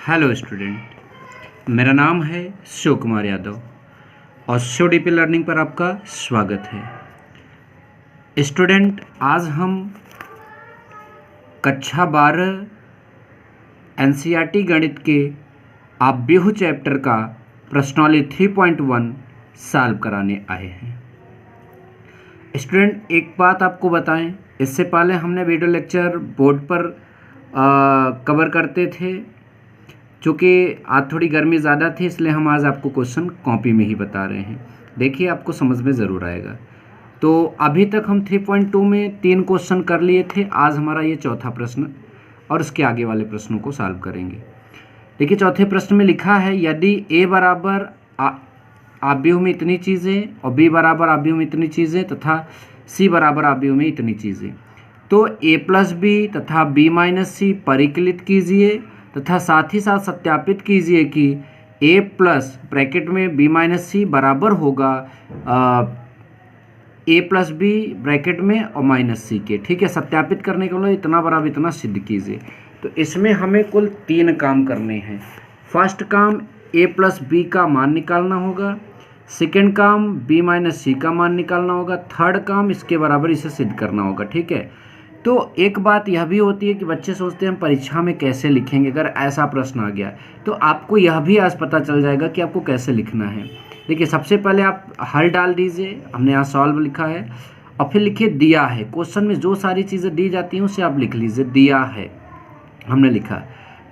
Hello student, मेरा नाम है शिव कुमार यादव और शिव डीपी लर्निंग पर आपका स्वागत है। स्टूडेंट, आज हम कक्षा 12 एनसीईआरटी गणित के आव्यूह चैप्टर का प्रश्नावली 3.1 सॉल्व कराने आए हैं। स्टूडेंट, एक बात आपको बताएं, इससे पहले हमने वीडियो लेक्चर बोर्ड पर कवर करते थे। चूँकि आज थोड़ी गर्मी ज़्यादा थी, इसलिए हम आज आपको क्वेश्चन कॉपी में ही बता रहे हैं। देखिए, आपको समझ में ज़रूर आएगा। तो अभी तक हम 3.2 में 3 क्वेश्चन कर लिए थे। आज हमारा ये चौथा प्रश्न और उसके आगे वाले प्रश्नों को सॉल्व करेंगे। देखिए, चौथे प्रश्न में लिखा है, यदि a बराबर आव्यूह में इतनी चीज़ें और b बराबर आव्यूह में इतनी चीज़ें तथा c बराबर आव्यूह में इतनी चीज़ें, तो a प्लस बी तथा b माइनस सी परिकलित कीजिए तथा साथ ही साथ सत्यापित कीजिए कि a प्लस ब्रैकेट में b माइनस सी बराबर होगा a प्लस बी ब्रैकेट में और माइनस सी के। ठीक है, सत्यापित करने के लिए इतना बराबर इतना सिद्ध कीजिए। तो इसमें हमें कुल 3 काम करने हैं। फर्स्ट काम a प्लस बी का मान निकालना होगा, सेकेंड काम b माइनस सी का मान निकालना होगा, थर्ड काम इसके बराबर इसे सिद्ध करना होगा। ठीक है, तो एक बात यह भी होती है कि बच्चे सोचते हैं हम परीक्षा में कैसे लिखेंगे। अगर ऐसा प्रश्न आ गया तो आपको यह भी आज पता चल जाएगा कि आपको कैसे लिखना है। देखिए, सबसे पहले आप हल डाल दीजिए, हमने यहाँ सॉल्व लिखा है, और फिर लिखिए दिया है। क्वेश्चन में जो सारी चीज़ें दी जाती हैं उसे आप लिख लीजिए, दिया है हमने लिखा।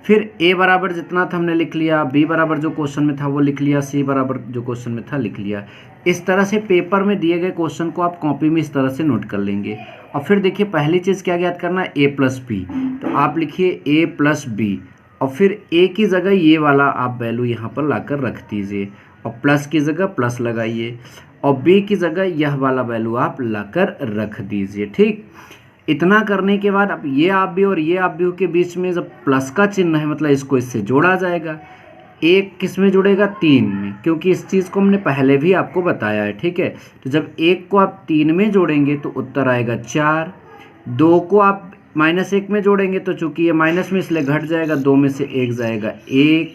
फिर a बराबर जितना था हमने लिख लिया, b बराबर जो क्वेश्चन में था वो लिख लिया, c बराबर जो क्वेश्चन में था लिख लिया। इस तरह से पेपर में दिए गए क्वेश्चन को आप कॉपी में इस तरह से नोट कर लेंगे। और फिर देखिए, पहली चीज़ क्या याद करना है, a प्लस बी। तो आप लिखिए a प्लस बी और फिर a की जगह ये वाला आप वैल्यू यहाँ पर लाकर रख दीजिए और प्लस की जगह प्लस लगाइए और b की जगह यह वाला वैल्यू आप लाकर रख दीजिए। ठीक, इतना करने के बाद अब ये आव्यूह और ये आव्यूह के बीच में जब प्लस का चिन्ह है, मतलब इसको इससे जोड़ा जाएगा। एक किस में जुड़ेगा, 3 में, क्योंकि इस चीज़ को हमने पहले भी आपको बताया है। ठीक है, तो जब 1 को आप 3 में जोड़ेंगे तो उत्तर आएगा 4। 2 को आप -1 में जोड़ेंगे तो चूंकि ये माइनस में इसलिए घट जाएगा, 2 में से 1 जाएगा 1।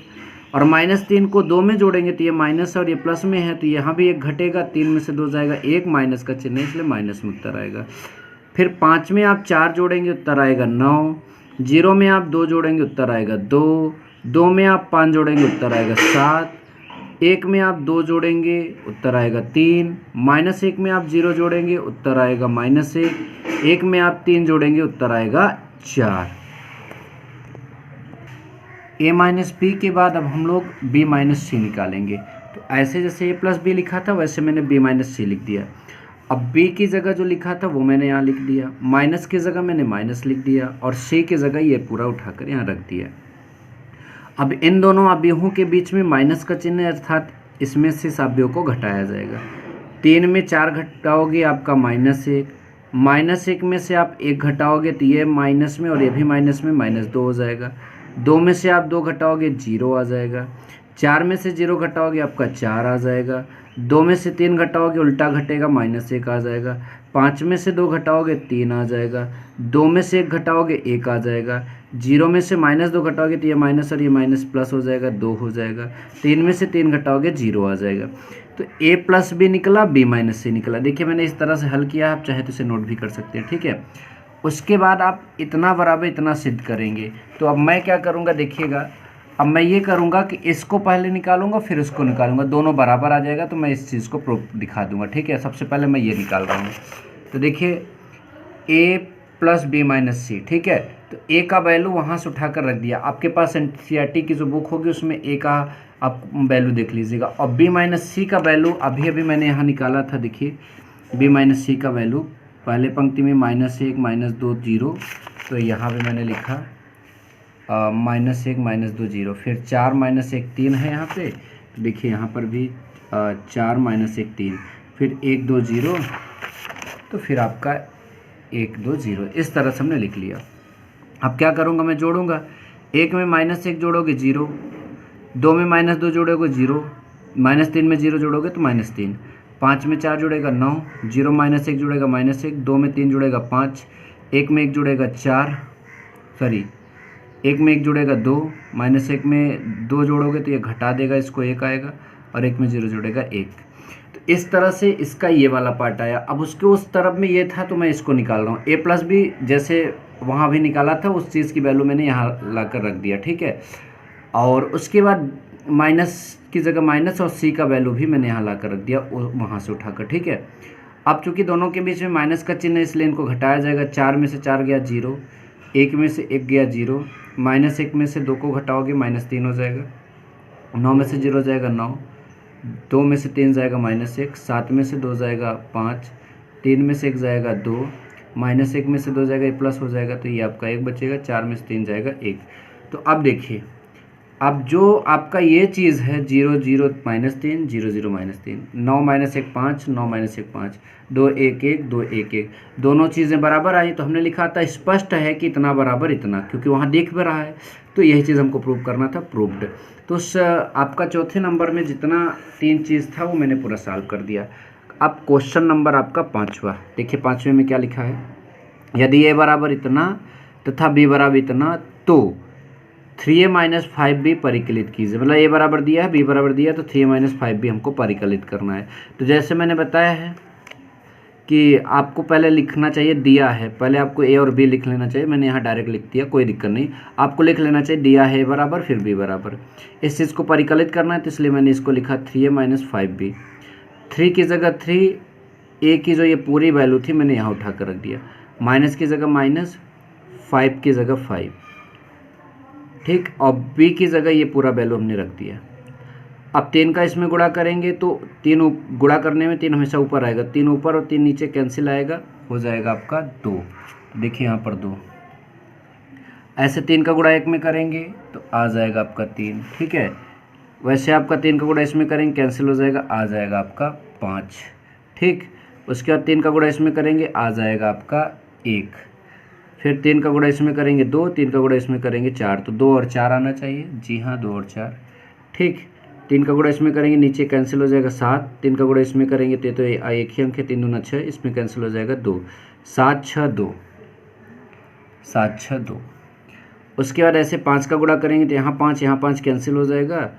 और -3 को 2 में जोड़ेंगे तो ये माइनस और ये प्लस में है तो यहाँ भी 1 घटेगा, 3 में से 2 जाएगा 1, माइनस का चिन्ह है इसलिए माइनस में उत्तर आएगा। फिर 5 में आप 4 जोड़ेंगे उत्तर आएगा 9। 0 में आप 2 जोड़ेंगे उत्तर आएगा 2। 2 में आप 5 जोड़ेंगे उत्तर आएगा 7। 1 में आप 2 जोड़ेंगे उत्तर आएगा 3। -1 में आप 0 जोड़ेंगे उत्तर आएगा -1। 1 में आप 3 जोड़ेंगे उत्तर आएगा 4। a माइनस बी के बाद अब हम लोग b माइनस सी निकालेंगे। तो ऐसे जैसे a प्लस बी लिखा था वैसे मैंने b माइनस सी लिख दिया। अब b की जगह जो लिखा था वो मैंने यहाँ लिख दिया, माइनस की जगह मैंने माइनस लिख दिया और c की जगह ये पूरा उठाकर यहाँ रख दिया। अब इन दोनों आव्यूहों के बीच में माइनस का चिन्ह है, अर्थात इसमें से इस आव्यूह को घटाया जाएगा। 3 में 4 घटाओगे आपका -1, -1 में से आप 1 घटाओगे तो ये माइनस में और ये भी माइनस में -2 हो जाएगा। 2 में से आप 2 घटाओगे 0 आ जाएगा। 4 में से 0 घटाओगे आपका 4 आ जाएगा। 2 में से 3 घटाओगे उल्टा घटेगा, -1 आ जाएगा। 5 में से 2 घटाओगे 3 आ जाएगा। 2 में से 1 घटाओगे 1 आ जाएगा। 0 में से -2 घटाओगे तो ये माइनस और ये माइनस प्लस हो जाएगा, 2 हो जाएगा। 3 में से 3 घटाओगे 0 आ जाएगा। तो a प्लस बी निकला, b माइनस सी निकला। देखिए, मैंने इस तरह से हल किया, आप चाहे तो इसे नोट भी कर सकते हैं। ठीक है, उसके बाद आप इतना बराबर इतना सिद्ध करेंगे। तो अब मैं क्या करूँगा, देखिएगा, अब मैं ये करूँगा कि इसको पहले निकालूंगा फिर उसको निकालूंगा, दोनों बराबर आ जाएगा तो मैं इस चीज़ को प्रूफ दिखा दूंगा। ठीक है, सबसे पहले मैं ये निकाल रहा हूँ। तो देखिए, a प्लस बी माइनस सी। ठीक है, तो a का वैल्यू वहाँ से उठाकर रख दिया। आपके पास एनसीईआरटी की जो बुक होगी उसमें a का आप वैल्यू देख लीजिएगा। और b माइनस सी का वैल्यू अभी अभी मैंने यहाँ निकाला था। देखिए, b माइनस सी का वैल्यू पहले पंक्ति में -1 -2 0, तो यहाँ पे मैंने लिखा -1 -2 0। फिर 4 -1 3 है यहाँ पे, देखिए यहाँ पर भी 4 -1 3, फिर 1 2 0, तो फिर आपका 1 2 0। इस तरह से हमने लिख लिया। अब क्या करूँगा, मैं जोड़ूंगा। 1 में -1 जोड़ोगे 0, 2 में -2 जोड़ोगे 0, -3 में 0 जोड़ोगे तो -3, 5 में 4 जुड़ेगा 9, 0 -1 जुड़ेगा -1, 2 में 3 जुड़ेगा 5, 1 में 1 जुड़ेगा 4, सॉरी एक में एक जुड़ेगा 2, माइनस एक में 2 जोड़ोगे तो ये घटा देगा, इसको 1 आएगा, और एक में 0 जुड़ेगा 1। तो इस तरह से इसका ये वाला पार्ट आया। अब उसके उस तरफ में ये था तो मैं इसको निकाल रहा हूँ। ए प्लस बी जैसे वहाँ भी निकाला था, उस चीज़ की वैल्यू मैंने यहाँ ला कर रख दिया, ठीक है। और उसके बाद माइनस की जगह माइनस और सी का वैल्यू भी मैंने यहाँ ला कर रख दिया वहाँ से उठाकर, ठीक है। अब चूंकि दोनों के बीच में माइनस का चिन्ह है इसलिए इनको घटाया जाएगा। 4 में से 4 गया 0, 1 में से 1 गया 0, माइनस 1 में से 2 को घटाओगे -3 हो जाएगा, 9 में से 0 जाएगा 9, 2 में से 3 जाएगा -1, 7 में से 2 जाएगा 5, 3 में से 1 जाएगा 2, -1 में से 2 जाएगा, ये प्लस हो जाएगा तो ये आपका 1 बचेगा, 4 में से 3 जाएगा 1। तो अब देखिए, अब जो आपका ये चीज़ है 0 0 -3 0 0 -3, 9 -1 5, 9 -1 5, 2 1 1 2 1 1, दोनों चीज़ें बराबर आई। तो हमने लिखा था स्पष्ट है कि इतना बराबर इतना, क्योंकि वहाँ देख भी रहा है। तो यही चीज़ हमको प्रूव करना था, प्रूव्ड। तो उस आपका चौथे नंबर में जितना 3 चीज़ था वो मैंने पूरा सॉल्व कर दिया। अब क्वेश्चन नंबर आपका 5वां, देखिए 5वें में क्या लिखा है। यदि a बराबर इतना तथा b बराबर इतना तो 3a - 5b परिकलित कीजिए। मतलब a बराबर दिया है, b बराबर दिया है, तो 3a - 5b हमको परिकलित करना है। तो जैसे मैंने बताया है कि आपको पहले लिखना चाहिए, दिया है, पहले आपको a और b लिख लेना चाहिए। मैंने यहाँ डायरेक्ट लिख दिया, कोई दिक्कत नहीं। आपको लिख लेना चाहिए दिया है a बराबर फिर b बराबर। इस चीज़ को परिकलित करना है तो इसलिए मैंने इसको लिखा 3a - 5b। 3 की जगह 3, a की जो ये पूरी वैल्यू थी मैंने यहाँ उठा कर रख दिया, माइनस की जगह माइनस, 5 की जगह 5, ठीक। और b की जगह ये पूरा वैल्यू हमने रख दिया। अब 3 का इसमें गुणा करेंगे तो 3 गुणा करने में 3 हमेशा ऊपर आएगा, 3 ऊपर और 3 नीचे कैंसिल आएगा, हो जाएगा आपका 2। देखिए यहाँ पर 2, ऐसे 3 का गुणा 1 में करेंगे तो आ जाएगा आपका 3, ठीक है। वैसे आपका 3 का गुणा इसमें करेंगे कैंसिल हो जाएगा, आ जाएगा आपका 5, ठीक। उसके बाद 3 का गुणा इसमें करेंगे आ जाएगा आपका 1, फिर 3 का गुणा इसमें करेंगे 2, 3 का गुणा इसमें करेंगे 4, तो 2 और 4 आना चाहिए, जी हाँ 2 और 4, ठीक। 3 का गुणा इसमें करेंगे नीचे कैंसिल हो जाएगा 7, 3 का गुणा इसमें करेंगे तो एक ही अंक है, 3 दूना 6, इसमें कैंसिल हो जाएगा 2, 7 6 2, 7 6 2। उसके बाद ऐसे 5 का गुणा करेंगे तो यहाँ 5 कैंसिल हो जाएगा,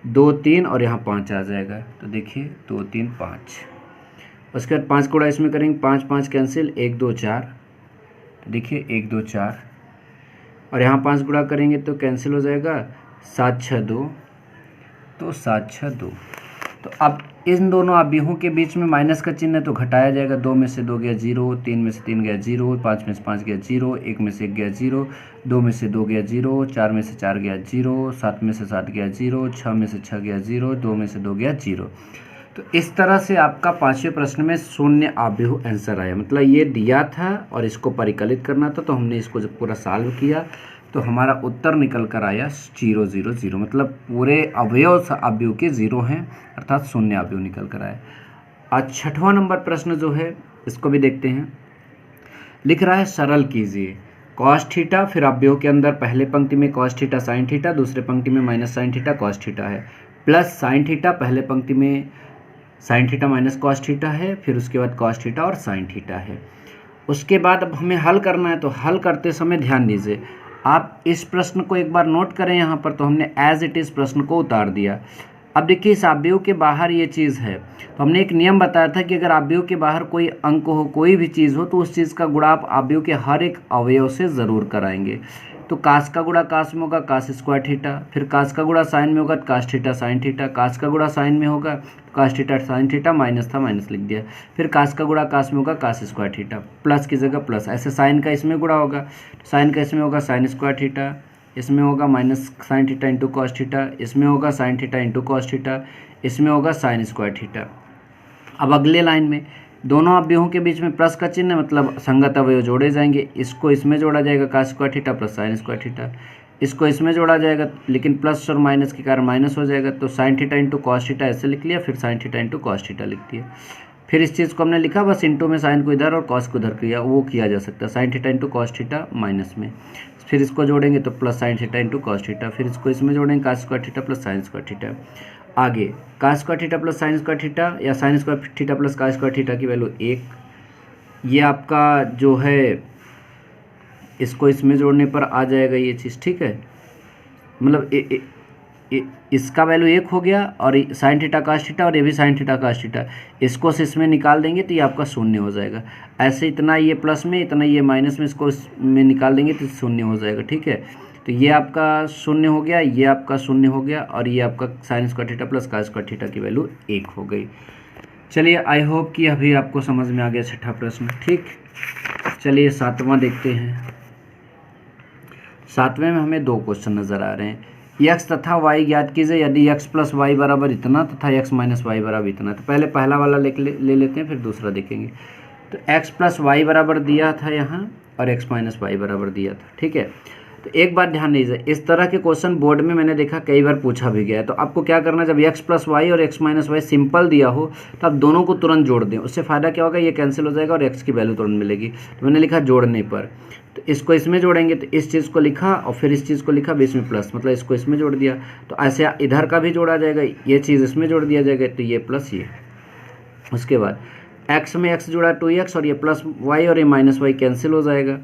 2 3 और यहाँ 5 आ जाएगा, तो देखिए 2 3 5। उसके बाद 5 गुणा इसमें करेंगे, 5 5 कैंसिल, 1 2 4, देखिए 1 2 4, और यहाँ 5 गुणा करेंगे तो कैंसिल हो जाएगा, 7 6 2, तो 7 6 2। तो अब इन दोनों अवयवों के बीच में माइनस का चिन्ह है तो घटाया जाएगा। 2 में से 2 गया 0, 3 में से 3 गया 0, 5 में से 5 गया 0, 1 में से 1 गया 0, 2 में से 2 गया 0, 4 में से 4 गया 0, 7 में से 7 गया 0, 6 में से 6 गया 0, 2 में से 2 गया 0। तो इस तरह से आपका 5वें प्रश्न में शून्य अवयव आंसर आया। मतलब ये दिया था और इसको परिकलित करना था, तो हमने इसको जब पूरा सॉल्व किया तो हमारा उत्तर निकल कर आया 0 0 0। मतलब पूरे अवयव के 0 हैं, अर्थात शून्य अवयव निकल कर आया। आज 6वां नंबर प्रश्न जो है इसको भी देखते हैं। लिख रहा है सरल कीजिए कॉस थीटा, फिर अवयव के अंदर पहले पंक्ति में कॉस थीटा साइन थीटा, दूसरे पंक्ति में minus sine theta cos theta है, प्लस साइन थीटा, पहले पंक्ति में sign theta minus cos theta है, फिर उसके बाद कॉस थीटा और साइन थीटा है। उसके बाद अब हमें हल करना है, तो हल करते समय ध्यान दीजिए, आप इस प्रश्न को एक बार नोट करें यहाँ पर। तो हमने एज इट इज़ प्रश्न को उतार दिया। अब देखिए इस अवयव के बाहर ये चीज़ है, तो हमने एक नियम बताया था कि अगर अवयव के बाहर कोई अंक हो, कोई भी चीज़ हो, तो उस चीज़ का गुणा आप अवयव के हर एक अवयव से ज़रूर कराएंगे। तो कास का गुणा कास में होगा कास स्क्वायर थीटा, फिर कास का गुणा साइन में होगा cos theta sine theta, cos का गुणा साइन में होगा cos theta sine theta, minus था माइनस लिख दिया, फिर कास का गुणा कास में होगा कास स्क्वायर थीटा, प्लस की जगह प्लस। ऐसे साइन का इसमें गुणा होगा, साइन का इसमें होगा साइन स्क्वायर थीटा, इसमें होगा minus sign theta into cos theta, इसमें होगा sign theta into cos theta, इसमें होगा साइन स्क्वायर थीटा। अब अगले लाइन में दोनों अवयवों के बीच में प्लस का चिन्ह, मतलब संगत अवयव जोड़े जाएंगे। इसको इसमें जोड़ा जाएगा cos square theta plus sine square theta, इसको इसमें जोड़ा जाएगा, लेकिन प्लस और माइनस के कारण माइनस हो जाएगा, तो sign theta into cos theta ऐसे लिख लिया, फिर sign theta into cos theta लिख दिया। फिर इस चीज़ को हमने लिखा बस इंटू में साइन को इधर और कॉस को इधर किया, वो किया जा सकता है, sine theta into cos theta minus में, फिर इसको जोड़ेंगे तो plus sine theta into cos theta, फिर इसको इसमें जोड़ेंगे cos square theta plus sine square theta. आगे cos square theta plus sine square theta या sine square theta plus cos square theta की वैल्यू 1। ये आपका जो है इसको इसमें जोड़ने पर आ जाएगा ये चीज़, ठीक है। मतलब इसका वैल्यू 1 हो गया और साइन थीटा कास थीटा, और ये भी साइन थीटा कास थीटा, इसको से इसमें निकाल देंगे तो ये आपका शून्य हो जाएगा। ऐसे इतना ये प्लस में, इतना ये माइनस में, इसको इसमें निकाल देंगे तो शून्य हो जाएगा, ठीक है। तो ये आपका शून्य हो गया, ये आपका शून्य हो गया, और ये आपका sine square theta plus cos square theta की वैल्यू 1 हो गई। चलिए, आई होप कि अभी आपको समझ में आ गया छठा प्रश्न, ठीक। चलिए 7वां देखते हैं। 7वें में हमें 2 क्वेश्चन नज़र आ रहे हैं। x तथा y ज्ञात कीजिए यदि x प्लस वाई बराबर इतना तथा x माइनस वाई बराबर इतना। तो पहले पहला वाला ले लेते हैं, फिर दूसरा देखेंगे। तो x प्लस वाई बराबर दिया था यहाँ, और x माइनस वाई बराबर दिया था, ठीक है। तो एक बात ध्यान दीजिए, इस तरह के क्वेश्चन बोर्ड में मैंने देखा कई बार पूछा भी गया है। तो आपको क्या करना है, जब x प्लस वाई और x माइनस वाई सिंपल दिया हो तो आप दोनों को तुरंत जोड़ दें। उससे फ़ायदा क्या होगा, ये कैंसिल हो जाएगा और x की वैल्यू तुरंत मिलेगी। तो मैंने लिखा जोड़ने पर, तो इसको इसमें जोड़ेंगे, तो इस चीज़ को लिखा और फिर इस चीज़ को लिखा, बीच में प्लस, मतलब इसको इसमें जोड़ दिया। तो ऐसे इधर का भी जोड़ा जाएगा, ये चीज़ इसमें जोड़ दिया जाएगा, तो ये प्लस ये। उसके बाद x में x जोड़ा 2x, और ये प्लस y और ये माइनस y कैंसिल हो जाएगा।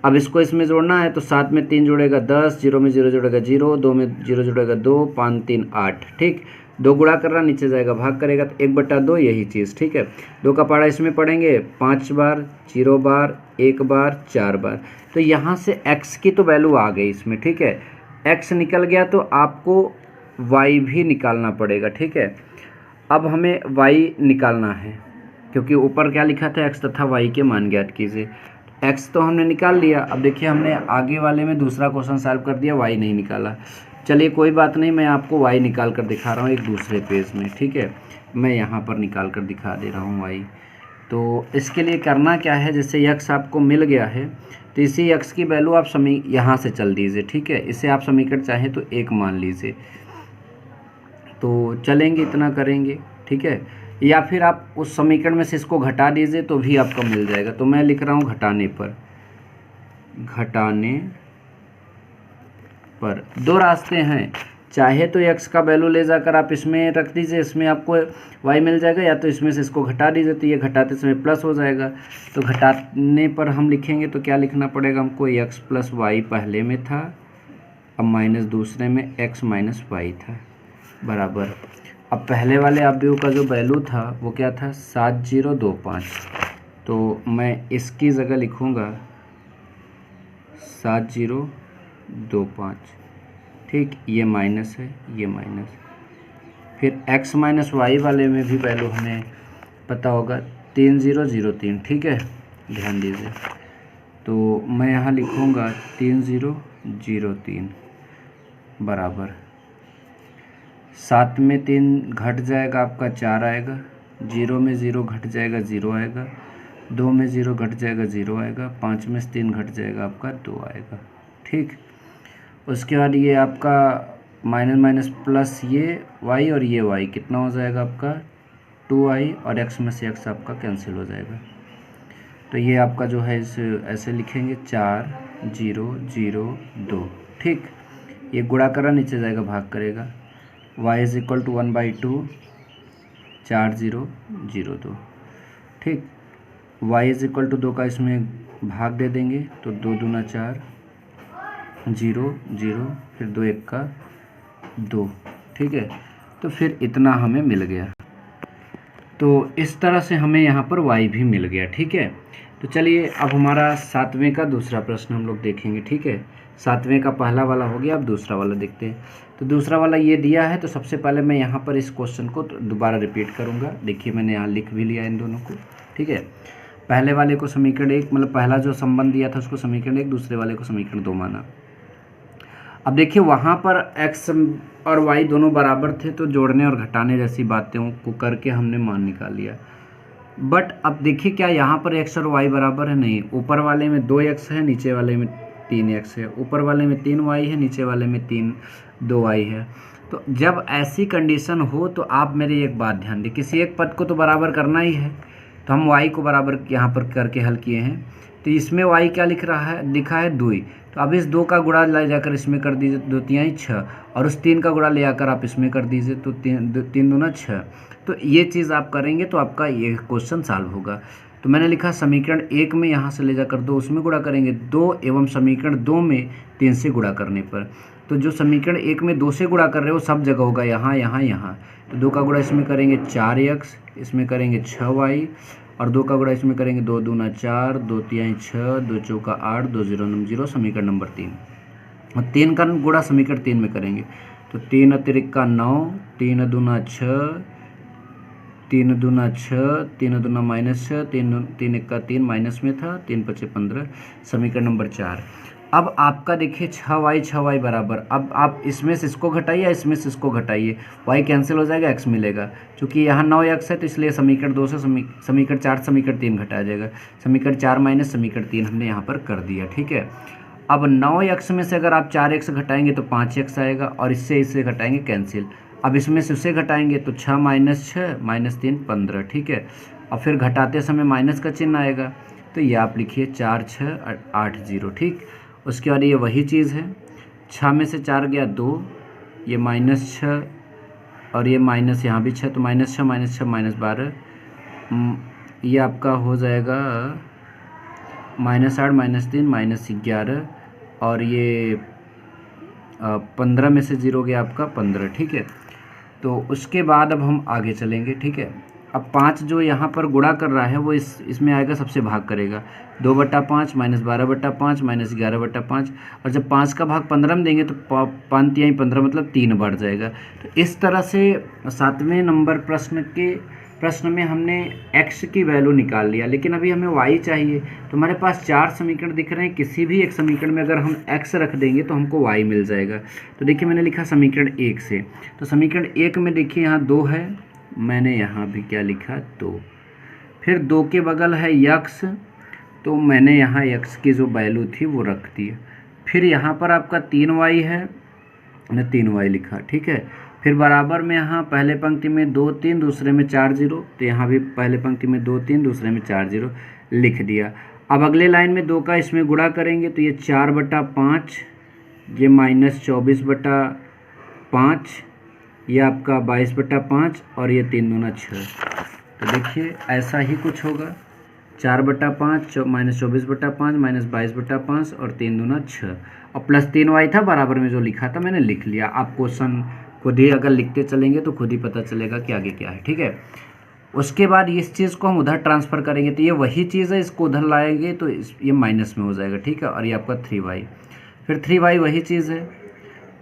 अब इसको इसमें जोड़ना है, तो 7 में 3 जोड़ेगा 10, 0 में 0 जोड़ेगा 0, 2 में 0 जोड़ेगा 2, 5 3 8, ठीक। 2 गुणा कर रहा, नीचे जाएगा भाग करेगा, तो 1/2 यही चीज़, ठीक है। 2 का पारा इसमें पढ़ेंगे 5 बार, 0 बार, 1 बार, 4 बार। तो यहाँ से x की तो वैल्यू आ गई इसमें, ठीक है। x निकल गया तो आपको y भी निकालना पड़ेगा, ठीक है। अब हमें y निकालना है, क्योंकि ऊपर क्या लिखा था, x तथा y के मान ज्ञात कीजिए। x तो हमने निकाल लिया। अब देखिए, हमने आगे वाले में दूसरा क्वेश्चन सॉल्व कर दिया, y नहीं निकाला। चलिए कोई बात नहीं, मैं आपको y निकाल कर दिखा रहा हूँ एक दूसरे पेज में, ठीक है। मैं यहाँ पर निकाल कर दिखा दे रहा हूँ y। तो इसके लिए करना क्या है, जैसे x आपको मिल गया है, तो इसी x की वैल्यू आप यहाँ से चल दीजिए, ठीक है। इसे आप समीकरण चाहें तो 1 मान लीजिए, तो चलेंगे, इतना करेंगे, ठीक है। या फिर आप उस समीकरण में से इसको घटा दीजिए तो भी आपका मिल जाएगा। तो मैं लिख रहा हूँ घटाने पर 2 रास्ते हैं। चाहे तो x का वैल्यू ले जाकर आप इसमें रख दीजिए, इसमें आपको y मिल जाएगा, या तो इसमें से इसको घटा दीजिए, तो ये घटाते समय प्लस हो जाएगा। तो घटाने पर हम लिखेंगे तो क्या लिखना पड़ेगा हमको, x प्लस वाई पहले में था, अब माइनस दूसरे में x माइनस वाई था, बराबर। अब पहले वाले अवयव का जो वैल्यू था वो क्या था, 7025। तो मैं इसकी जगह लिखूँगा 7025, ठीक। ये माइनस है, ये माइनस। फिर x माइनस वाई वाले में भी वैल्यू हमें पता होगा 3003, ठीक है। ध्यान दीजिए, तो मैं यहाँ लिखूँगा 3003 बराबर 7 में 3 घट जाएगा, आपका 4 आएगा। 0 में 0 घट जाएगा, 0 आएगा। 2 में 0 घट जाएगा, 0 आएगा। 5 में 3 घट जाएगा, आपका 2 आएगा, ठीक। उसके बाद ये आपका माइनस माइनस प्लस ये y और ये y कितना हो जाएगा आपका 2i, और x में से x आपका कैंसिल हो जाएगा। तो ये आपका जो है इसे ऐसे लिखेंगे 4002, ठीक। ये गुणा करा, नीचे जाएगा भाग करेगा, y इज इक्वल टू 1/2 4002, ठीक। y इज इक्वल टू 2 का इसमें भाग दे देंगे, तो 2 दूना 4, 0 0, फिर 2 1 का 2, ठीक है। तो फिर इतना हमें मिल गया। तो इस तरह से हमें यहाँ पर y भी मिल गया, ठीक है। तो चलिए अब हमारा 7वें का दूसरा प्रश्न हम लोग देखेंगे, ठीक है। 7वें का पहला वाला हो गया, अब दूसरा वाला देखते हैं। तो दूसरा वाला ये दिया है, तो सबसे पहले मैं यहाँ पर इस क्वेश्चन को दोबारा रिपीट करूँगा। देखिए मैंने यहाँ लिख भी लिया इन दोनों को, ठीक है। पहले वाले को समीकरण 1, मतलब पहला जो संबंध दिया था उसको समीकरण 1, दूसरे वाले को समीकरण 2 माना। अब देखिए वहाँ पर x और y दोनों बराबर थे, तो जोड़ने और घटाने जैसी बातों को करके हमने मान निकाल लिया। बट अब देखिए क्या यहाँ पर x और y बराबर है, नहीं। ऊपर वाले में 2x है, नीचे वाले में 3x है। ऊपर वाले में 3y है, नीचे वाले में 2y है। तो जब ऐसी कंडीशन हो तो आप मेरी एक बात ध्यान दें, किसी एक पद को तो बराबर करना ही है। तो हम y को बराबर यहाँ पर करके हल किए हैं। तो इसमें y क्या लिखा है 2। तो अब इस 2 का गुणा ले जाकर इसमें कर दीजिए, 2 3 6, और उस 3 का गुणा ले आकर आप इसमें कर दीजिए, तो 3 दूना 6। तो ये चीज़ आप करेंगे तो आपका ये क्वेश्चन सॉल्व होगा। तो मैंने लिखा समीकरण 1 में यहाँ से ले जाकर 2 उसमें गुणा करेंगे 2 एवं समीकरण 2 में 3 से गुणा करने पर। तो जो समीकरण 1 में 2 से गुणा कर रहे हो सब जगह होगा, यहाँ यहाँ यहाँ। तो 2 का गुणा इसमें करेंगे 4x, इसमें करेंगे 6y, और 2 का गुणा इसमें करेंगे 2 दूना 4, 2 तिहाई 6, 2 चौका 8, 2 0 0, समीकरण नंबर 3। और 3 का गुणा समीकरण 3 में करेंगे तो 3 अतिरिक्त का 9, 3 दूना 6, 3 दूना 6, 3 दूना -6, 3 1 का 3 माइनस में था, 3 5 15, समीकरण नंबर 4। अब आपका देखिए 6y बराबर, अब आप इसमें से इसको घटाइए, इसमें से इसको घटाइए, y कैंसिल हो जाएगा, x मिलेगा। क्योंकि यहाँ 9x है तो इसलिए समीकरण 2 से समीकरण 4 समीकरण 3 घटाया जाएगा। समीकरण 4 माइनस समीकरण 3 हमने यहाँ पर कर दिया, ठीक है। अब 9x में से अगर आप 4x घटाएंगे तो 5x आएगा, और इससे इसे घटाएंगे कैंसिल। अब इसमें से उसे घटाएंगे तो 6 माइनस 6 माइनस 3 15, ठीक है। और फिर घटाते समय माइनस का चिन्ह आएगा, तो ये आप लिखिए 4 6 8 0, ठीक। उसके बाद ये वही चीज़ है, 6 में से 4 गया 2, ये -6 और ये माइनस यहाँ भी 6, तो -6 -12, ये आपका हो जाएगा -8 -3 -11, और ये 15 में से 0 गया आपका 15, ठीक है। तो उसके बाद अब हम आगे चलेंगे, ठीक है। अब 5 जो यहाँ पर गुणा कर रहा है वो इसमें आएगा, सबसे भाग करेगा, 2/5 -12/5 -11/5, और जब 5 का भाग 15 में देंगे तो 5 तिहाई 15 मतलब 3 बढ़ जाएगा। तो इस तरह से 7वें नंबर प्रश्न में हमने x की वैल्यू निकाल लिया, लेकिन अभी हमें y चाहिए। तो हमारे पास 4 समीकरण दिख रहे हैं, किसी भी एक समीकरण में अगर हम x रख देंगे तो हमको y मिल जाएगा। तो देखिए मैंने लिखा समीकरण 1 से, तो समीकरण 1 में देखिए यहाँ 2 है, मैंने यहाँ भी क्या लिखा 2, फिर 2 के बगल है x, तो मैंने यहाँ x की जो वैल्यू थी वो रख दी। फिर यहाँ पर आपका 3y है, मैंने 3y लिखा, ठीक है। फिर बराबर में यहाँ पहले पंक्ति में 2 3, दूसरे में 4 0, तो यहाँ भी पहले पंक्ति में 2 3, दूसरे में 4 0 लिख दिया। अब अगले लाइन में 2 का इसमें गुणा करेंगे तो ये 4/5, ये -24/5, ये आपका 22/5, और ये 3 दूना 6। तो देखिए ऐसा ही कुछ होगा, 4/5 -24/5 -22/5 और 3 दूना 6, और प्लस 3y था बराबर में जो लिखा था मैंने लिख लिया। आप क्वेश्चन खुद ही अगर लिखते चलेंगे तो खुद ही पता चलेगा कि आगे क्या है, ठीक है। उसके बाद इस चीज़ को हम उधर ट्रांसफ़र करेंगे तो ये वही चीज़ है, इसको उधर लाएंगे तो ये माइनस में हो जाएगा, ठीक है। और ये आपका 3y, फिर 3y वही चीज़ है,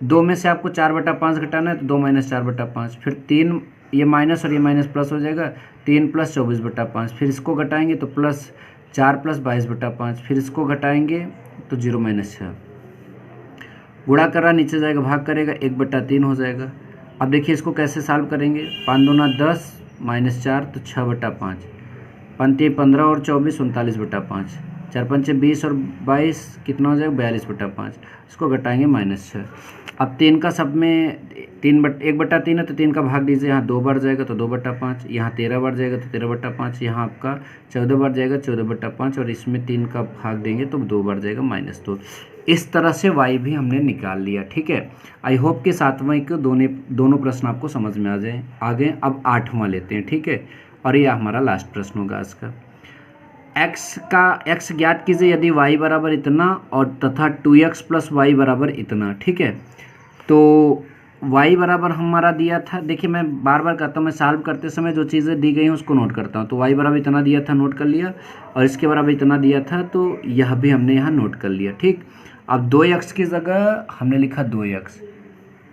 2 में से आपको 4/5 घटाना है तो 2 - 4/5, फिर 3, ये माइनस और ये माइनस प्लस हो जाएगा, 3 + 24/5, फिर इसको घटाएंगे तो +4 + 22/5, फिर इसको घटाएंगे तो 0 - 6, गुणा कर रहा नीचे जाएगा, भाग करेगा 1/3 हो जाएगा। अब देखिए इसको कैसे सॉल्व करेंगे, 5 दूना 10 -4 तो 6/5, 5 15 और 24 39/5, 4 5 20 और 22 कितना हो जाएगा 42/5, इसको घटाएंगे -6। अब 3 का सब में 1/3 है तो 3 का भाग दीजिए, यहाँ 2 बढ़ जाएगा तो 2/5, यहाँ 13 बढ़ जाएगा तो 13/5, यहाँ आपका 14 बढ़ जाएगा 14/5, और इसमें 3 का भाग देंगे तो 2 बढ़ जाएगा -2। इस तरह से y भी हमने निकाल लिया, ठीक है। आई होप कि 7वां के दोनों प्रश्न आपको समझ में आ जाए। आगे अब 8वां लेते हैं, ठीक है, और ये हमारा लास्ट प्रश्न होगा आज का। x ज्ञात कीजिए यदि y बराबर इतना और तथा 2x + y बराबर इतना, ठीक है। तो y बराबर हमारा दिया था, देखिए मैं बार बार कहता हूँ, मैं सॉल्व करते समय जो चीज़ें दी गई हैं उसको नोट करता हूँ। तो y बराबर इतना दिया था, नोट कर लिया, और इसके बराबर इतना दिया था तो यह भी हमने यहाँ नोट कर लिया, ठीक। अब 2x की जगह हमने लिखा 2x,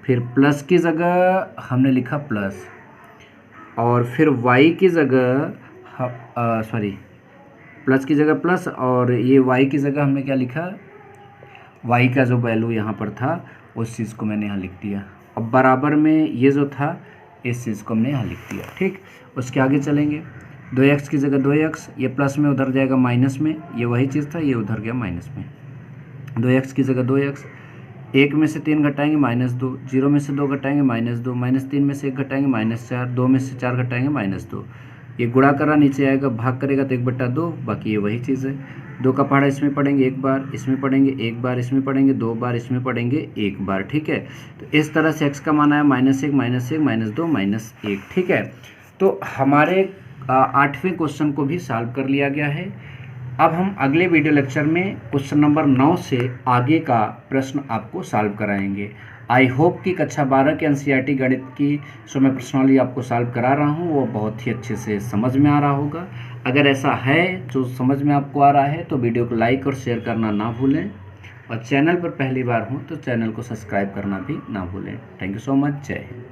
फिर प्लस की जगह हमने लिखा प्लस, और फिर y की जगह प्लस की जगह प्लस, और ये y की जगह हमने क्या लिखा, y का जो वैल्यू यहाँ पर था उस चीज़ को मैंने यहाँ लिख दिया। अब बराबर में ये जो था इस चीज़ को हमने यहाँ लिख दिया, ठीक। उसके आगे चलेंगे, 2x की जगह 2x, ये प्लस में उधर जाएगा माइनस में, ये वही चीज़ था, ये उधर गया माइनस में। 2x की जगह 2x, 1 में से 3 घटाएंगे -2, 0 में से 2 घटाएंगे -2, -3 में से 1 घटाएंगे -4, 2 में से 4 घटाएंगे -2। ये गुणा करा नीचे आएगा, भाग करेगा तो 1/2, बाकी ये वही चीज़ है। 2 का पहाड़ा इसमें पढ़ेंगे 1 बार, इसमें पढ़ेंगे 1 बार, इसमें पढ़ेंगे 2 बार, इसमें पढ़ेंगे 1 बार, ठीक है। तो इस तरह से x का मान आया -1 -1 -2 -1, ठीक है। तो हमारे 8वें क्वेश्चन को भी सॉल्व कर लिया गया है। अब हम अगले वीडियो लेक्चर में क्वेश्चन नंबर 9 से आगे का प्रश्न आपको सॉल्व कराएंगे। आई होप कि कक्षा 12 के एनसीईआरटी गणित की जो मैं प्रश्नावली आपको सॉल्व करा रहा हूँ वो बहुत ही अच्छे से समझ में आ रहा होगा। अगर ऐसा है जो समझ में आपको आ रहा है तो वीडियो को लाइक और शेयर करना ना भूलें, और चैनल पर पहली बार हो तो चैनल को सब्सक्राइब करना भी ना भूलें। Thank you so much. जय हिंद।